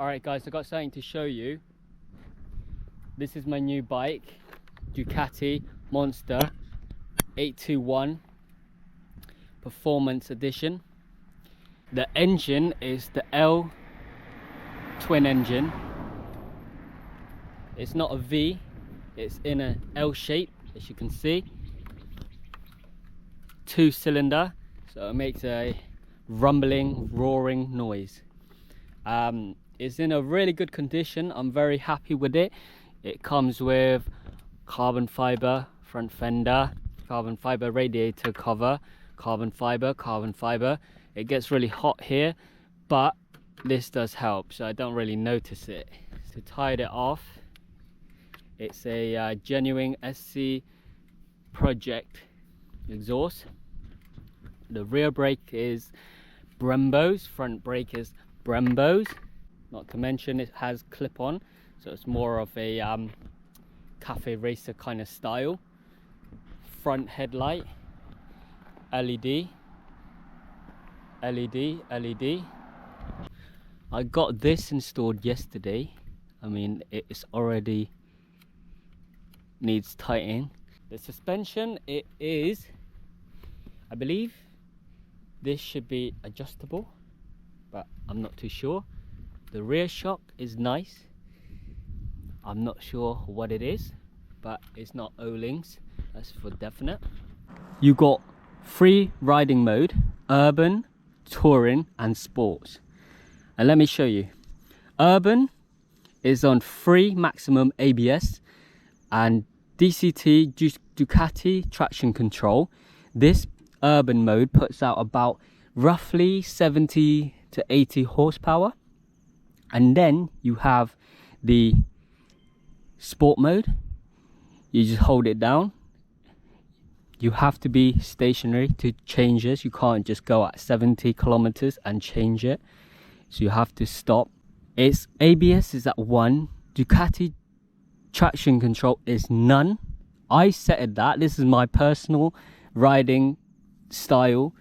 Alright guys, I got something to show you. This is my new bike, Ducati Monster 821 Performance Edition. The engine is the L twin engine. It's not a V, it's in an L shape, as you can see. 2-cylinder, so it makes a rumbling, roaring noise. It's in a really good condition. I'm very happy with it. It comes with carbon fiber front fender, carbon fiber radiator cover, carbon fiber. It gets really hot here, but this does help, so I don't really notice it. To tie it off, it's a genuine SC Project exhaust. The rear brake is Brembo's, front brake is Brembo's. Not to mention it has clip-on, so it's more of a cafe racer kind of style. Front headlight, LED. I got this installed yesterday. I mean, it's already needs tightening. The suspension, it is, I believe this should be adjustable, but I'm not too sure. The rear shock is nice. I'm not sure what it is, but it's not O-links, that's for definite. You got 3 riding mode: urban, touring and sports. And let me show you. Urban is on 3 maximum ABS and DCT Ducati traction control. This urban mode puts out about roughly 70 to 80 horsepower. And then you have the sport mode. You just hold it down. You have to be stationary to change this. You can't just go at 70 kilometers and change it, so you have to stop. Its ABS is at 1. Ducati traction control is none. I set that. This is my personal riding style.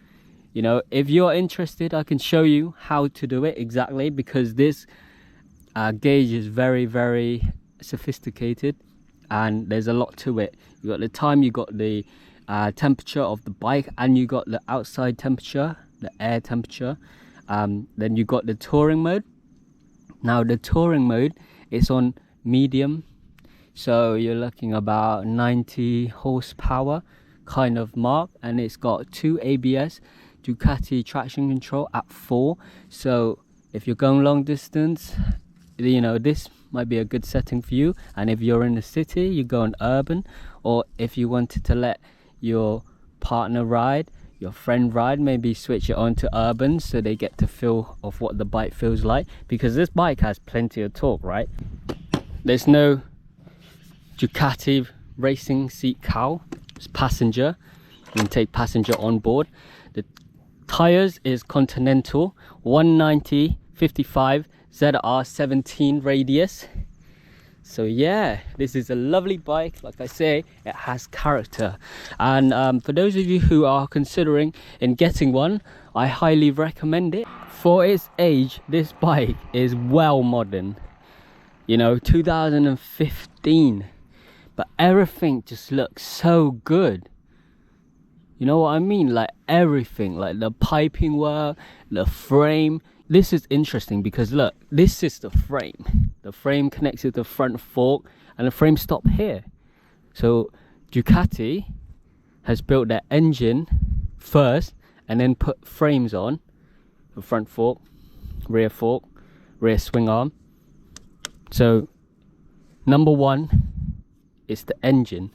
You know, if you're interested, I can show you how to do it exactly, because this gauge is very sophisticated and there's a lot to it. You got the time, you got the temperature of the bike, and you got the outside temperature, the air temperature. Then you got the touring mode. Now the touring mode is on medium, so you're looking about 90 horsepower kind of mark, and it's got 2 ABS. Ducati traction control at 4, so if you're going long distance, you know, this might be a good setting for you. And if you're in the city, you go on urban, or if you wanted to let your partner ride, your friend ride, maybe switch it on to urban so they get to feel of what the bike feels like, because this bike has plenty of torque, right? There's no Ducati racing seat cowl. It's passenger. You can take passenger on board. The tires is Continental 190 55 ZR 17 radius. So yeah, this is a lovely bike. Like I say, it has character. And for those of you who are considering in getting one, I highly recommend it. For its age, this bike is well modern. You know, 2015, but everything just looks so good. You know what I mean? Like everything, like the piping work, the frame. This is interesting because look, this is the frame. The frame connects to the front fork, and the frame stops here. So Ducati has built their engine first and then put frames on the front fork, rear swing arm. So number 1 is the engine.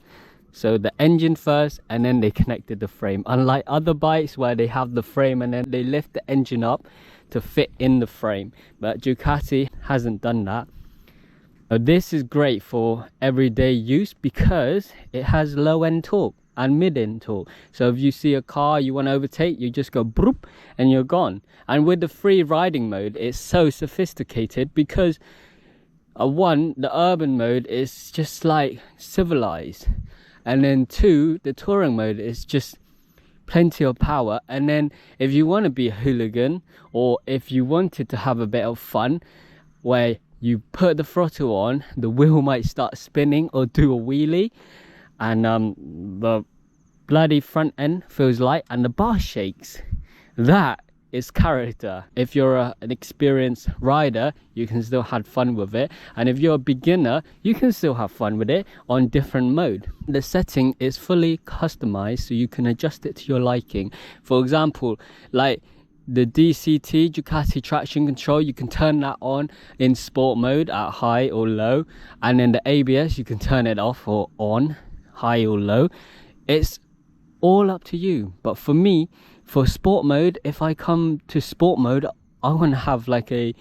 So the engine first, and then they connected the frame. Unlike other bikes where they have the frame and then they lift the engine up to fit in the frame, but Ducati hasn't done that. This is great for everyday use because it has low-end torque and mid-end torque. So if you see a car you want to overtake, you just go broop and you're gone. And with the free riding mode, it's so sophisticated because 1, the urban mode is just like civilized. And then 2, the touring mode is just plenty of power. And then if you want to be a hooligan, or if you wanted to have a bit of fun, where you put the throttle on, the wheel might start spinning or do a wheelie, and the bloody front end feels light and the bar shakes. That is character. If you're an experienced rider, you can still have fun with it, and if you're a beginner, you can still have fun with it on different mode. The setting is fully customized, so you can adjust it to your liking. For example, like the DCT, Ducati traction control, you can turn that on in sport mode at high or low, and then the ABS you can turn it off or on, high or low. It's all up to you. But for me, for sport mode, if I come to sport mode, I want to have like a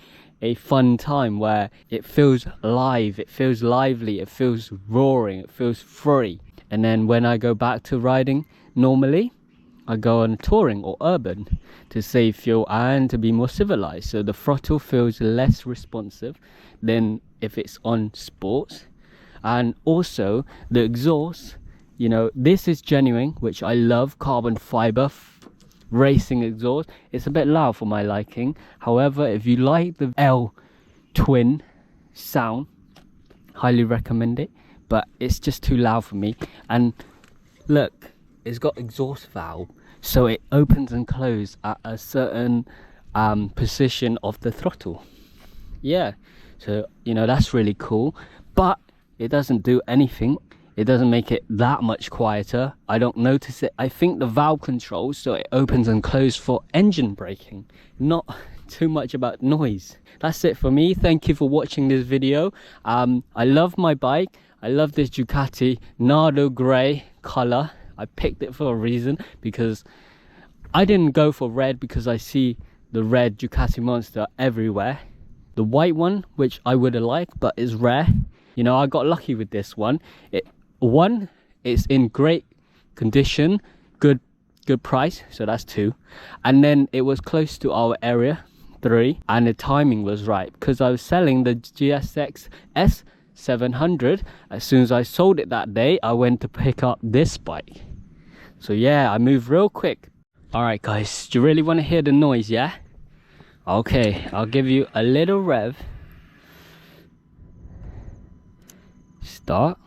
fun time where it feels live, it feels lively, it feels roaring, it feels free. And then when I go back to riding normally, I go on touring or urban to save fuel and to be more civilized. So the throttle feels less responsive than if it's on sports. And also the exhaust, you know, this is genuine, which I love, carbon fiber racing exhaust. It's a bit loud for my liking. However, if you like the L twin sound, highly recommend it, but it's just too loud for me. And look, it's got exhaust valve, so it opens and closes at a certain position of the throttle. Yeah, so you know, that's really cool, but it doesn't do anything. It doesn't make it that much quieter. I don't notice it. I think the valve controls, so it opens and closes for engine braking, not too much about noise. That's it for me. Thank you for watching this video. I love my bike. I love this Ducati Nardo grey color. I picked it for a reason, because I didn't go for red because I see the red Ducati Monster everywhere. The white one, which I would have liked, but is rare. You know, I got lucky with this one. It's in great condition, good price, so that's 2. And then it was close to our area, 3, and the timing was right, because I was selling the GSX S700. As soon as I sold it that day, I went to pick up this bike. So yeah, I moved real quick. Alright guys, do you really want to hear the noise, yeah? Okay, I'll give you a little rev. Start.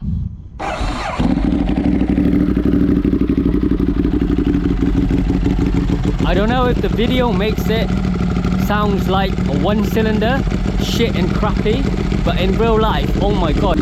I don't know if the video makes it sounds like a 1-cylinder, shit and crappy, but in real life, oh my god.